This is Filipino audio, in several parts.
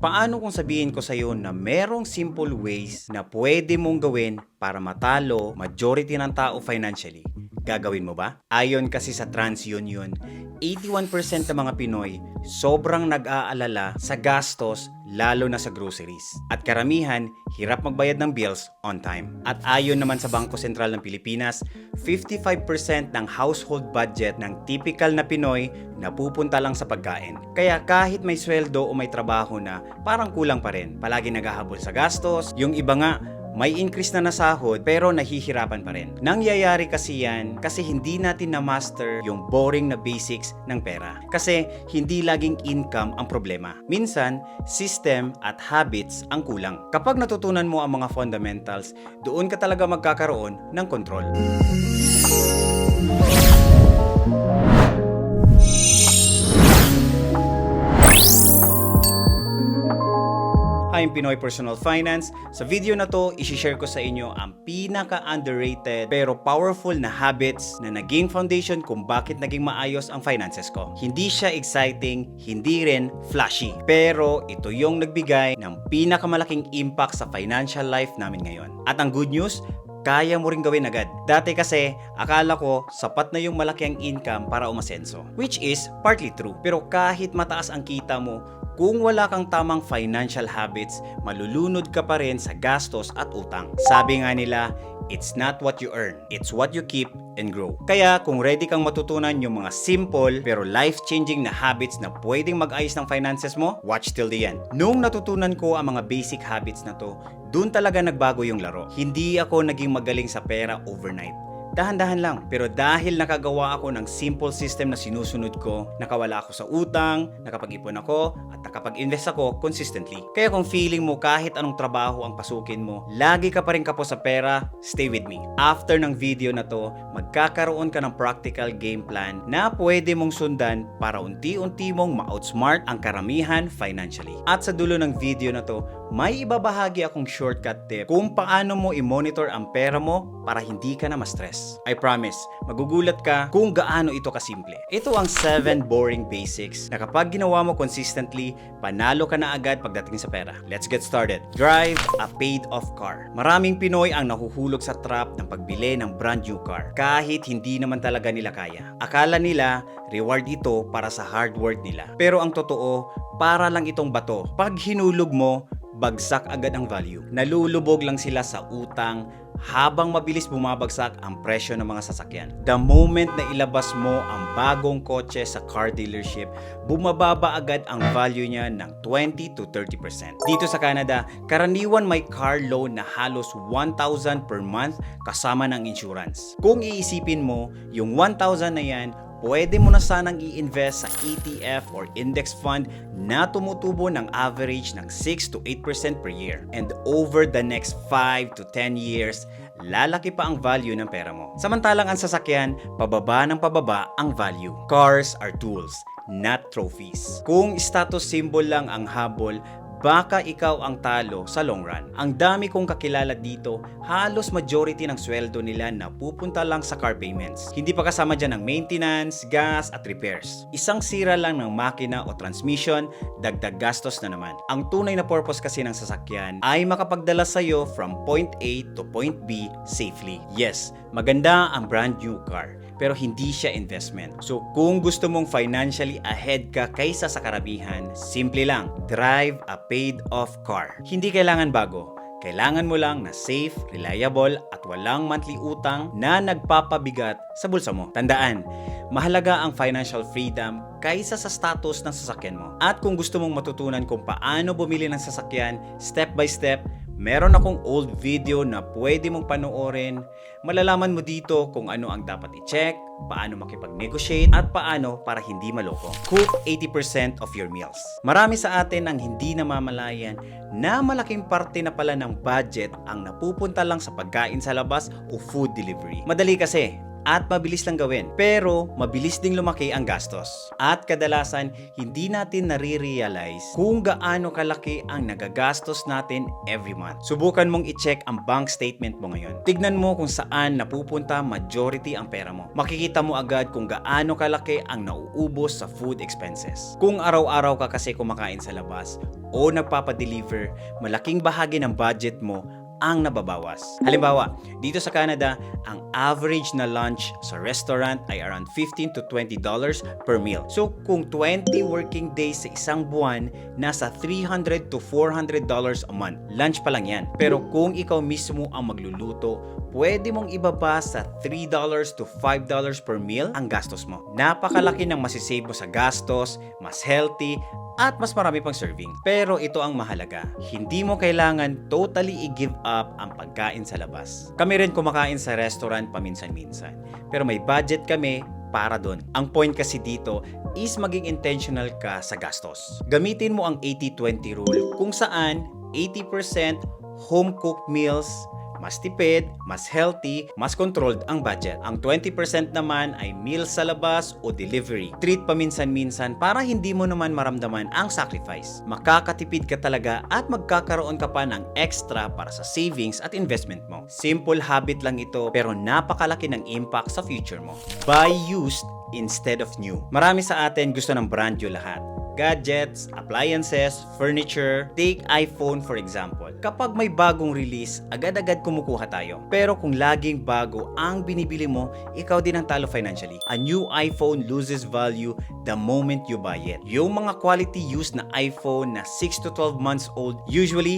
Paano kung sabihin ko sa'yo na merong simple ways na pwede mong gawin para matalo majority ng tao financially? Gagawin mo ba? Ayon kasi sa TransUnion, 81% ng mga Pinoy sobrang nag-aalala sa gastos lalo na sa groceries. At karamihan, hirap magbayad ng bills on time. At ayon naman sa Bangko Sentral ng Pilipinas, 55% ng household budget ng typical na Pinoy napupunta lang sa pagkain. Kaya kahit may sweldo o may trabaho na, parang kulang pa rin. Palagi naghahabol sa gastos, yung iba nga, may increase na nasahod pero nahihirapan pa rin. Nangyayari kasi yan kasi hindi natin na-master yung boring na basics ng pera. Kasi hindi laging income ang problema. Minsan, system at habits ang kulang. Kapag natutunan mo ang mga fundamentals, doon ka talaga magkakaroon ng control. I'm Pinoy Personal Finance. Sa video na to, isi-share ko sa inyo ang pinaka-underrated pero powerful na habits na naging foundation kung bakit naging maayos ang finances ko. Hindi siya exciting, hindi rin flashy. Pero ito yung nagbigay ng pinakamalaking impact sa financial life namin ngayon. At ang good news, kaya mo rin gawin agad. Dati kasi, akala ko sapat na yung malaki ang income para umasenso. Which is partly true. Pero kahit mataas ang kita mo, kung wala kang tamang financial habits, malulunod ka pa rin sa gastos at utang. Sabi nga nila, it's not what you earn, it's what you keep and grow. Kaya kung ready kang matutunan yung mga simple pero life-changing na habits na pwedeng mag-ayos ng finances mo, watch till the end. Nung natutunan ko ang mga basic habits na to, dun talaga nagbago yung laro. Hindi ako naging magaling sa pera overnight. Dahan-dahan lang. Pero dahil nakagawa ako ng simple system na sinusunod ko, nakawala ako sa utang, nakapag-ipon ako, at nakapag-invest ako consistently. Kaya kung feeling mo kahit anong trabaho ang pasukin mo, lagi ka pa rin kapos sa pera, stay with me. After ng video na to, magkakaroon ka ng practical game plan na pwede mong sundan para unti-unti mong ma-outsmart ang karamihan financially. At sa dulo ng video na to, may ibabahagi akong shortcut tip kung paano mo i-monitor ang pera mo para hindi ka na ma-stress. I promise, magugulat ka kung gaano ito kasimple. Ito ang 7 boring basics na kapag ginawa mo consistently, panalo ka na agad pagdating sa pera. Let's get started. Drive a paid-off car. Maraming Pinoy ang nahuhulog sa trap ng pagbili ng brand new car kahit hindi naman talaga nila kaya. Akala nila, reward ito para sa hard work nila. Pero ang totoo, para lang itong bato. Pag hinulog mo, bagsak agad ang value. Nalulubog lang sila sa utang habang mabilis bumabagsak ang presyo ng mga sasakyan. The moment na ilabas mo ang bagong kotse sa car dealership, bumababa agad ang value niya ng 20 to 30%. Dito sa Canada, karaniwan may car loan na halos 1,000 per month kasama ng insurance. Kung iisipin mo, yung 1,000 na yan, pwede mo na sanang i-invest sa ETF or index fund na tumutubo ng average ng 6 to 8% per year. And over the next 5 to 10 years, lalaki pa ang value ng pera mo. Samantalang ang sasakyan, pababa ng pababa ang value. Cars are tools, not trophies. Kung status symbol lang ang habol, baka ikaw ang talo sa long run. Ang dami kong kakilala dito, halos majority ng sweldo nila na pupunta lang sa car payments. Hindi pa kasama dyan ang maintenance, gas at repairs. Isang sira lang ng makina o transmission, dagdag gastos na naman. Ang tunay na purpose kasi ng sasakyan ay makapagdala sa'yo from point A to point B safely. Yes, maganda ang brand new car, pero hindi siya investment. So kung gusto mong financially ahead ka kaysa sa karamihan, simple lang, drive a paid-off car. Hindi kailangan bago. Kailangan mo lang na safe, reliable, at walang monthly utang na nagpapabigat sa bulsa mo. Tandaan, mahalaga ang financial freedom kaysa sa status ng sasakyan mo. At kung gusto mong matutunan kung paano bumili ng sasakyan, step by step, meron akong old video na pwede mong panoorin. Malalaman mo dito kung ano ang dapat i-check, paano makipag-negotiate, at paano para hindi maloko. Cook 80% of your meals. Marami sa atin ang hindi namamalayan na malaking parte na pala ng budget ang napupunta lang sa pagkain sa labas o food delivery. Madali kasi, at mabilis lang gawin. Pero mabilis ding lumaki ang gastos. At kadalasan, hindi natin nare-realize kung gaano kalaki ang nagagastos natin every month. Subukan mong i-check ang bank statement mo ngayon. Tignan mo kung saan napupunta majority ang pera mo. Makikita mo agad kung gaano kalaki ang nauubos sa food expenses. Kung araw-araw ka kasi kumakain sa labas o nagpapadeliver, malaking bahagi ng budget mo ang nababawas. Halimbawa, dito sa Canada, ang average na lunch sa restaurant ay around $15 to $20 per meal. So, kung 20 working days sa isang buwan, nasa $300 to $400 a month. Lunch pa lang yan. Pero kung ikaw mismo ang magluluto, pwede mong ibaba sa $3 to $5 per meal ang gastos mo. Napakalaki ng masisave mo sa gastos, mas healthy, at mas marami pang serving. Pero ito ang mahalaga. Hindi mo kailangan totally i-give up ang pagkain sa labas. Kami rin kumakain sa restaurant paminsan-minsan. Pero may budget kami para doon. Ang point kasi dito is maging intentional ka sa gastos. Gamitin mo ang 80-20 rule kung saan 80% home-cooked meals, mas tipid, mas healthy, mas controlled ang budget. Ang 20% naman ay meals sa labas o delivery. Treat paminsan-minsan para hindi mo naman maramdaman ang sacrifice. Makakatipid ka talaga at magkakaroon ka pa ng extra para sa savings at investment mo. Simple habit lang ito pero napakalaki ng impact sa future mo. Buy used instead of new. Marami sa atin gusto ng brand new lahat. Gadgets, appliances, furniture. Take iPhone for example. Kapag may bagong release, agad-agad kumukuha tayo. Pero kung laging bago ang binibili mo, ikaw din ang talo financially. A new iPhone loses value the moment you buy it. Yung mga quality used na iPhone na 6 to 12 months old, usually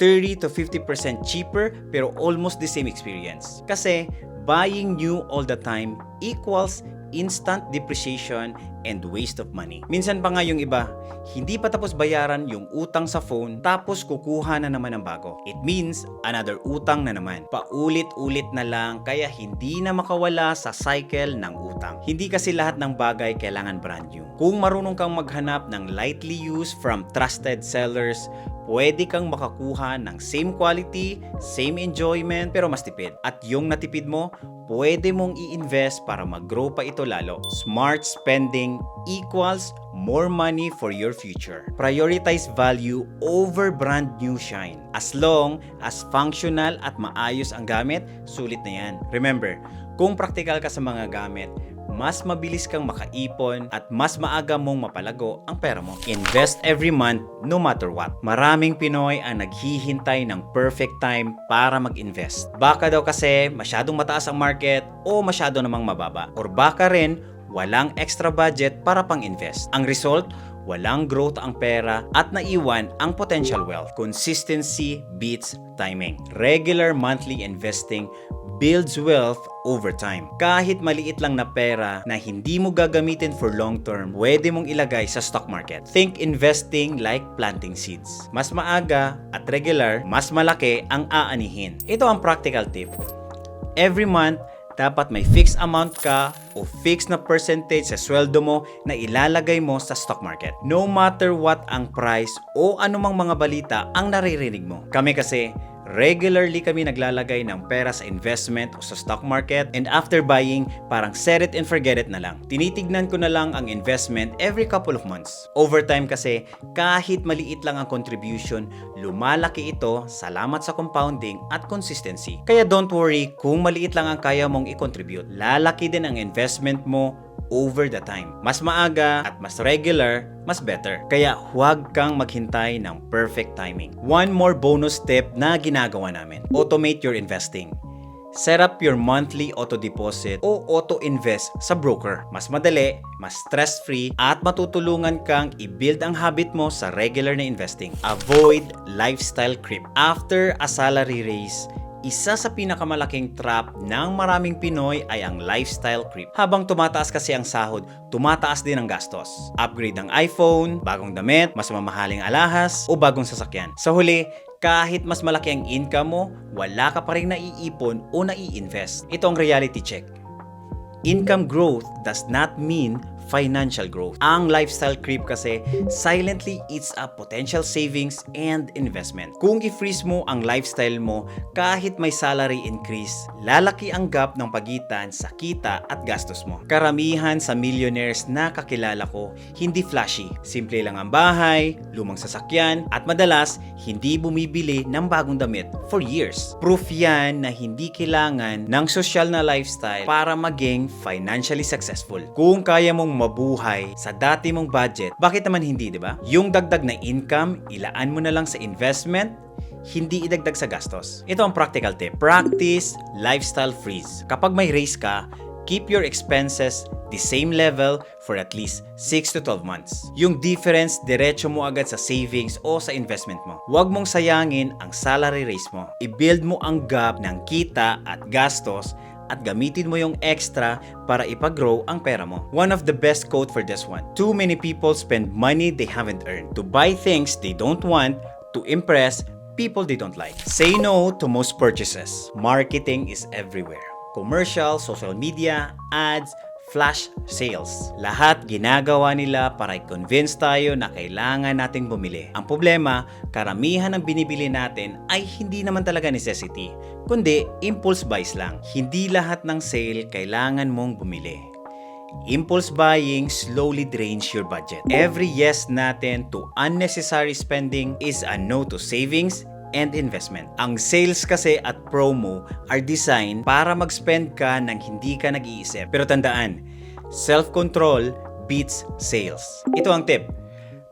30 to 50% cheaper pero almost the same experience. Kasi buying new all the time equals instant depreciation and waste of money. Minsan pa nga yung iba, hindi pa tapos bayaran yung utang sa phone tapos kukuha na naman ng bago. It means another utang na naman. Paulit-ulit na lang kaya hindi na makawala sa cycle ng utang. Hindi kasi lahat ng bagay kailangan brand new. Kung marunong kang maghanap ng lightly used from trusted sellers, pwede kang makakuha ng same quality, same enjoyment, pero mas tipid. At yung natipid mo, pwede mong i-invest para mag-grow pa ito lalo. Smart spending equals more money for your future. Prioritize value over brand new shine. As long as functional at maayos ang gamit, sulit na yan. Remember, kung practical ka sa mga gamit, mas mabilis kang makaipon at mas maaga mong mapalago ang pera mo. Invest every month no matter what. Maraming Pinoy ang naghihintay ng perfect time para mag-invest. Baka daw kasi masyadong mataas ang market o masyado namang mababa. Or baka rin walang extra budget para pang-invest. Ang result, walang growth ang pera at naiwan ang potential wealth. Consistency beats timing. Regular monthly investing builds wealth over time. Kahit maliit lang na pera na hindi mo gagamitin for long term, pwede mong ilagay sa stock market. Think investing like planting seeds. Mas maaga at regular, mas malaki ang aanihin. Ito ang practical tip. Every month, dapat may fixed amount ka o fixed na percentage sa sweldo mo na ilalagay mo sa stock market. No matter what ang price o anumang mga balita ang naririnig mo. Kami kasi, regularly kami naglalagay ng pera sa investment o sa stock market and after buying, parang set it and forget it na lang. Tinitignan ko na lang ang investment every couple of months. Over time kasi, kahit maliit lang ang contribution, lumalaki ito salamat sa compounding at consistency. Kaya don't worry kung maliit lang ang kaya mong i-contribute. Lalaki din ang investment mo over the time. Mas maaga at mas regular, mas better. Kaya huwag kang maghintay ng perfect timing. One more bonus tip na ginagawa namin. Automate your investing. Set up your monthly auto-deposit o auto-invest sa broker. Mas madali, mas stress-free, at matutulungan kang i-build ang habit mo sa regular na investing. Avoid lifestyle creep. After a salary raise, isa sa pinakamalaking trap ng maraming Pinoy ay ang lifestyle creep. Habang tumataas kasi ang sahod, tumataas din ang gastos. Upgrade ng iPhone, bagong damit, mas mamahaling alahas, o bagong sasakyan. Sa huli, kahit mas malaki ang income mo, wala ka pa rin naiipon o nai-invest. Ito ang reality check. Income growth does not mean financial growth. Ang lifestyle creep kasi silently eats up potential savings and investment. Kung i-freeze mo ang lifestyle mo kahit may salary increase, lalaki ang gap ng pagitan sa kita at gastos mo. Karamihan sa millionaires na kakilala ko, hindi flashy. Simple lang ang bahay, lumang sasakyan, at madalas hindi bumibili ng bagong damit for years. Proof yan na hindi kailangan ng social na lifestyle para maging financially successful. Kung kaya mong mabuhay sa dati mong budget, bakit naman hindi, di ba? Yung dagdag na income, ilaan mo na lang sa investment, hindi idagdag sa gastos. Ito ang practical tip. Practice lifestyle freeze. Kapag may raise ka, keep your expenses the same level for at least 6 to 12 months. Yung difference, diretso mo agad sa savings o sa investment mo. Huwag mong sayangin ang salary raise mo. I-build mo ang gap ng kita at gastos at gamitin mo yung extra para ipag-grow ang pera mo. One of the best quote for this one: too many people spend money they haven't earned to buy things they don't want to impress people they don't like. Say no to most purchases. Marketing is everywhere. Commercial, social media, ads, flash sales. Lahat ginagawa nila para i-convince tayo na kailangan nating bumili. Ang problema, karamihan ng binibili natin ay hindi naman talaga necessity, kundi impulse buys lang. Hindi lahat ng sale kailangan mong bumili. Impulse buying slowly drains your budget. Every yes natin to unnecessary spending is a no to savings and investment. Ang sales kasi at promo are designed para mag-spend ka nang hindi ka nag-iisip. Pero tandaan, self-control beats sales. Ito ang tip.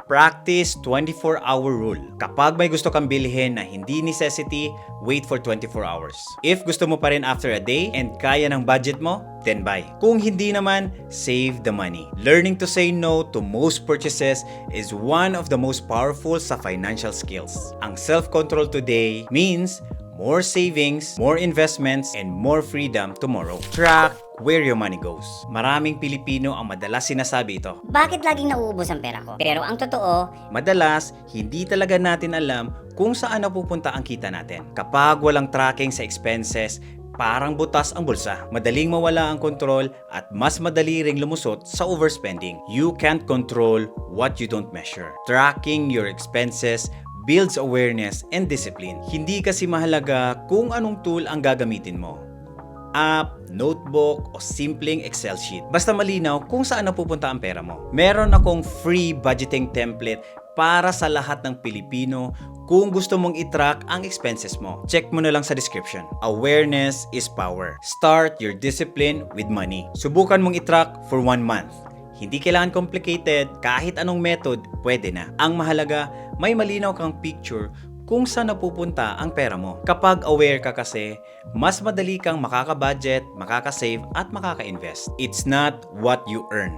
Practice 24-hour rule. Kapag may gusto kang bilhin na hindi necessity, wait for 24 hours. If gusto mo pa rin after a day and kaya ng budget mo, then buy. Kung hindi naman, save the money. Learning to say no to most purchases is one of the most powerful sa financial skills. Ang self-control today means more savings, more investments, and more freedom tomorrow. Track where your money goes. Maraming Pilipino ang madalas sinasabi ito. Bakit laging nauubos ang pera ko? Pero ang totoo, Madalas, hindi talaga natin alam kung saan napupunta ang kita natin. Kapag walang tracking sa expenses, parang butas ang bulsa. Madaling mawala ang kontrol at mas madali ring lumusot sa overspending. You can't control what you don't measure. Tracking your expenses builds awareness and discipline. Hindi kasi mahalaga kung anong tool ang gagamitin mo. App, notebook, o simpleng Excel sheet. Basta malinaw kung saan napupunta ang pera mo. Meron akong free budgeting template para sa lahat ng Pilipino kung gusto mong i-track ang expenses mo. Check mo na lang sa description. Awareness is power. Start your discipline with money. Subukan mong i-track for 1 month. Hindi kailangan complicated, kahit anong method, pwede na. Ang mahalaga, may malinaw kang picture kung saan napupunta ang pera mo. Kapag aware ka kasi, mas madali kang makaka-budget, makaka-save, at makaka-invest. It's not what you earn.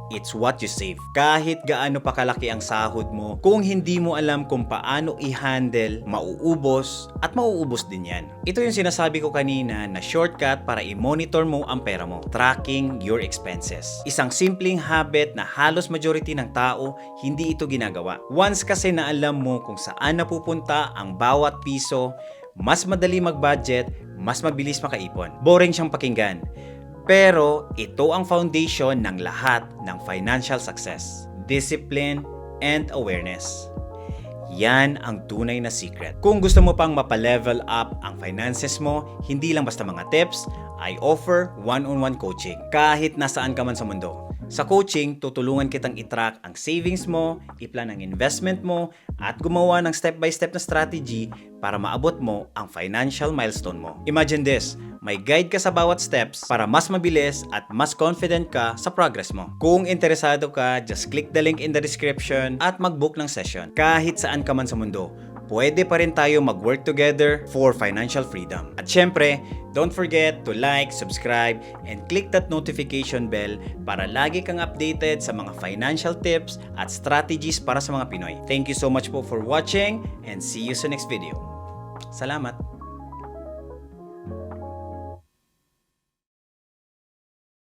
It's what you save. Kahit gaano pa kalaki ang sahod mo, kung hindi mo alam kung paano i-handle, mauubos at mauubos din yan. Ito yung sinasabi ko kanina na shortcut para i-monitor mo ang pera mo. Tracking your expenses. Isang simpleng habit na halos majority ng tao hindi ito ginagawa. Once kasi na alam mo kung saan napupunta ang bawat piso, mas madali mag-budget, mas mabilis makaipon. Boring siyang pakinggan. Pero ito ang foundation ng lahat ng financial success. Discipline and awareness. Yan ang tunay na secret. Kung gusto mo pang mapa-level up ang finances mo, hindi lang basta mga tips, I offer one-on-one coaching. Kahit nasaan ka man sa mundo. Sa coaching, tutulungan kitang i-track ang savings mo, i-plan ang investment mo, at gumawa ng step-by-step na strategy para maabot mo ang financial milestone mo. Imagine this, may guide ka sa bawat steps para mas mabilis at mas confident ka sa progress mo. Kung interesado ka, just click the link in the description at mag-book ng session. Kahit saan ka man sa mundo, pwede pa rin tayo mag-work together for financial freedom. At syempre, don't forget to like, subscribe, and click that notification bell para lagi kang updated sa mga financial tips at strategies para sa mga Pinoy. Thank you so much po for watching and see you sa next video. Salamat!